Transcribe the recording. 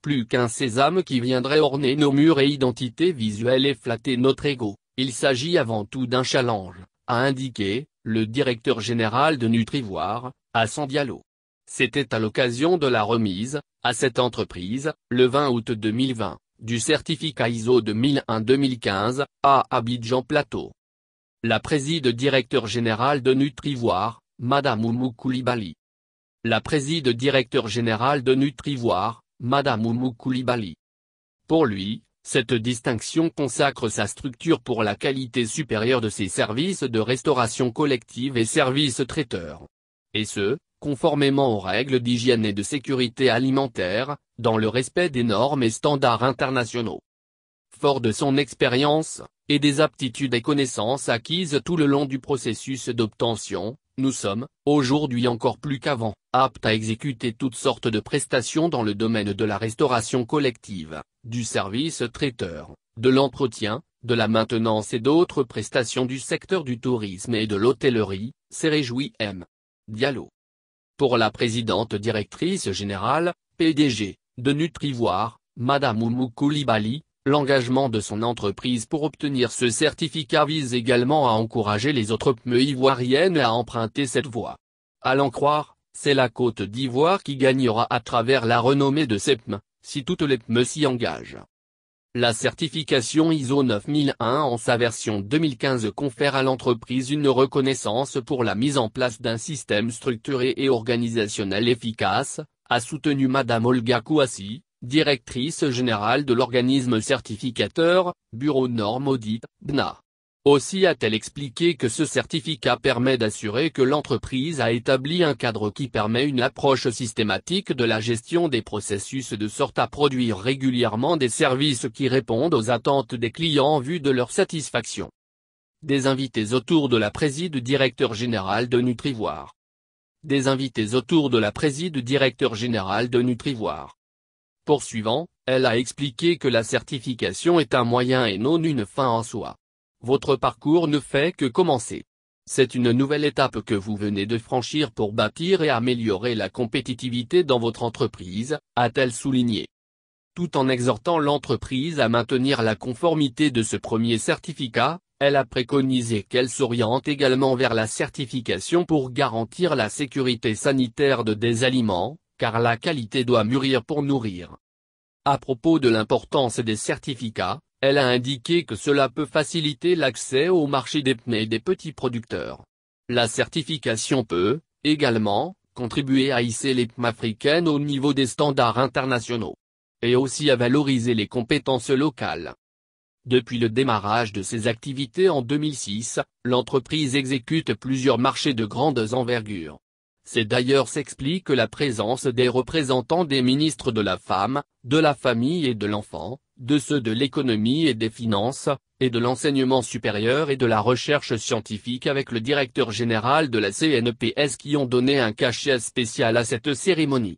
plus qu'un sésame qui viendrait orner nos murs et identité visuelle et flatter notre ego, il s'agit avant tout d'un challenge, a indiqué le directeur général de Nutrivoire, Hassan Diallo. C'était à l'occasion de la remise, à cette entreprise, le 20 août 2020, du certificat ISO 2001-2015, à Abidjan Plateau. La présidente-directeur générale de Nutrivoire, Madame Oumou Koulibaly. La présidente-directeur générale de Nutrivoire, Madame Oumou Koulibaly. Pour lui, cette distinction consacre sa structure pour la qualité supérieure de ses services de restauration collective et services traiteurs. Et ce, conformément aux règles d'hygiène et de sécurité alimentaire, dans le respect des normes et standards internationaux. Fort de son expérience, et des aptitudes et connaissances acquises tout le long du processus d'obtention, nous sommes, aujourd'hui encore plus qu'avant, aptes à exécuter toutes sortes de prestations dans le domaine de la restauration collective, du service traiteur, de l'entretien, de la maintenance et d'autres prestations du secteur du tourisme et de l'hôtellerie, s'est réjoui M. Diallo. Pour la présidente directrice générale, PDG, de Nutrivoire, Madame Oumou Koulibaly, l'engagement de son entreprise pour obtenir ce certificat vise également à encourager les autres PME ivoiriennes à emprunter cette voie. À l'en croire, c'est la Côte d'Ivoire qui gagnera à travers la renommée de ces PME, si toutes les PME s'y engagent. La certification ISO 9001 en sa version 2015 confère à l'entreprise une reconnaissance pour la mise en place d'un système structuré et organisationnel efficace, a soutenu Madame Olga Kouassi, directrice générale de l'organisme certificateur, Bureau Normes Audit, BNA. Aussi a-t-elle expliqué que ce certificat permet d'assurer que l'entreprise a établi un cadre qui permet une approche systématique de la gestion des processus de sorte à produire régulièrement des services qui répondent aux attentes des clients en vue de leur satisfaction. Des invités autour de la présidente-directeur générale de Nutrivoire. Des invités autour de la présidente-directeur générale de Nutrivoire. Poursuivant, elle a expliqué que la certification est un moyen et non une fin en soi. Votre parcours ne fait que commencer. C'est une nouvelle étape que vous venez de franchir pour bâtir et améliorer la compétitivité dans votre entreprise, a-t-elle souligné. Tout en exhortant l'entreprise à maintenir la conformité de ce premier certificat, elle a préconisé qu'elle s'oriente également vers la certification pour garantir la sécurité sanitaire des aliments, car la qualité doit mûrir pour nourrir. À propos de l'importance des certificats, elle a indiqué que cela peut faciliter l'accès au marché des PME et des petits producteurs. La certification peut, également, contribuer à hisser les PME africaines au niveau des standards internationaux. Et aussi à valoriser les compétences locales. Depuis le démarrage de ses activités en 2006, l'entreprise exécute plusieurs marchés de grandes envergures. C'est d'ailleurs s'explique la présence des représentants des ministres de la Femme, de la Famille et de l'Enfant, de ceux de l'économie et des finances, et de l'enseignement supérieur et de la recherche scientifique avec le directeur général de la CNPS qui ont donné un cachet spécial à cette cérémonie.